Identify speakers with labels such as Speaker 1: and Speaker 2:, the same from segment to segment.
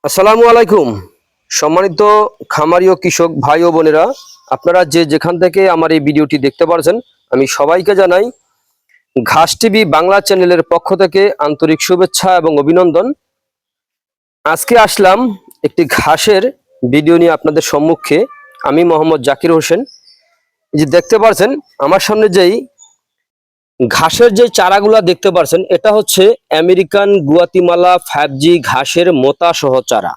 Speaker 1: আসসালামু আলাইকুম। সম্মানিত খামারি ও কৃষক ভাই ও বোনেরা, আপনারা যে যেখান থেকে আমার এই ভিডিওটি দেখতে পারছেন, আমি সবাইকে জানাই ঘাস টিভি বাংলা চ্যানেলের পক্ষ থেকে আন্তরিক শুভেচ্ছা এবং অভিনন্দন। আজকে আসলাম একটি ঘাসের ভিডিও নিয়ে আপনাদের সম্মুখে। আমি মোহাম্মদ জাকির হোসেন। এই যে দেখতে পারছেন আমার সামনে যেই ঘাসের যে চারাগুলা দেখতে পারছেন, এটা হচ্ছে আমেরিকান গুয়াতিমালা 5G ঘাসের মোতা সহ চারা।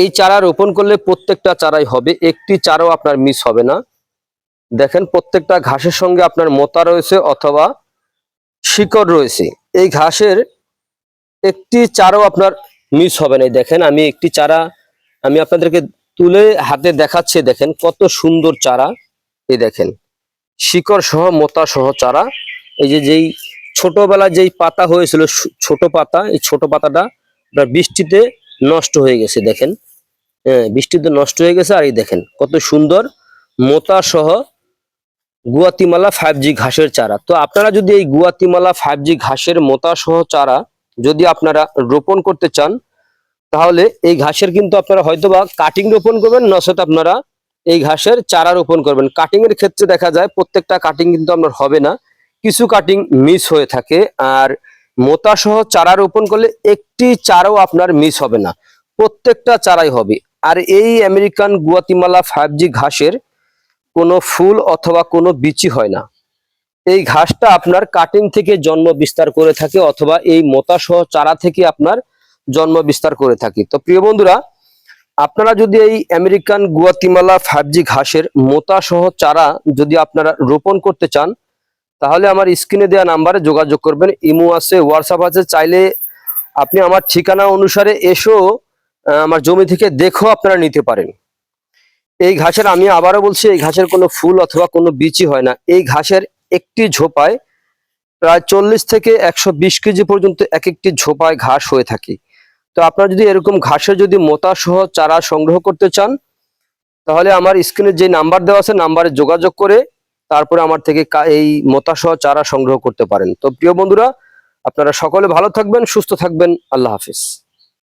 Speaker 1: এই চারা রোপণ করলে প্রত্যেকটা চারাই হবে, একটি চারাও আপনার মিস হবে না। দেখেন প্রত্যেকটা ঘাসের সঙ্গে আপনার মোতা রয়েছে অথবা শিকড় রয়েছে। এই ঘাসের একটি চারাও আপনার মিস হবে না। দেখেন আমি একটি চারা আমি আপনাদেরকে তুলে হাতে দেখাচ্ছি। দেখেন কত সুন্দর চারা। এই দেখেন শিকড় সহ মোতা সহ চারা। এই যে যেই ছোটবেলায় যেই পাতা হয়েছিল ছোট পাতা, এই ছোট পাতাটা আপনার বৃষ্টিতে নষ্ট হয়ে গেছে। দেখেন বৃষ্টিতে নষ্ট হয়ে গেছে। আর এই দেখেন কত সুন্দর মোতা সহ গুয়াতিমালা 5G ঘাসের চারা। তো আপনারা যদি এই গুয়াতিমালা 5G ঘাসের মোতা সহ চারা যদি আপনারা রোপণ করতে চান, তাহলে এই ঘাসের কিন্তু আপনারা হয়তোবা কাটিং রোপণ করবেন, নচেত আপনারা এই ঘাসের চারা রোপণ করবেন। কাটিং এর ক্ষেত্রে দেখা যায় প্রত্যেকটা কাটিং কিন্তু আপনার হবে না, কিছু কাটিং মিস হয়ে থাকে। আর মোতা সহ চারা রোপণ করলে একটি চারাও আপনার মিস হবে না, প্রত্যেকটা চারাই হবে। আর এই আমেরিকান গুয়াতিমালা 5G ঘাসের কোনো ফুল অথবা কোনো বিচি হয় না। এই ঘাসটা আপনার কাটিং থেকে জন্ম বিস্তার করে থাকে, অথবা এই মোতা সহ চারা থেকে আপনার জন্ম বিস্তার করে থাকে। তো প্রিয় বন্ধুরা, আপনারা যদি এই আমেরিকান গুয়াতিমালা 5G ঘাসের মোতা সহ চারা যদি আপনারা রোপণ করতে চান, তাহলে আমার স্ক্রিনে দেওয়া নাম্বারে যোগাযোগ করবেন। ইমো আছে, হোয়াটসঅ্যাপ আছে, চাইলে আপনি আমার ঠিকানা অনুসারে এসেও আমার জমি থেকে দেখেও আপনারা নিতে পারেন। এই ঘাসের, আমি আবারও বলছি, এই ঘাসের কোনো ফুল অথবা কোনো বিচি হয় না। এই ঘাসের একটি ঝোপায় প্রায় 40 থেকে 120 কেজি পর্যন্ত এক একটি ঝোপায় ঘাস হয়ে থাকে। তো আপনারা যদি এরকম ঘাসের যদি মোতা সহ চারা সংগ্রহ করতে চান, তাহলে আমার স্ক্রিনে যে নাম্বার দেওয়া আছে নাম্বারে যোগাযোগ করে তারপরে আমার থেকে এই মোতা সহ চারা সংগ্রহ করতে পারেন। তো প্রিয় বন্ধুরা, আপনারা সকলে ভালো থাকবেন, সুস্থ থাকবেন। আল্লাহ হাফিজ।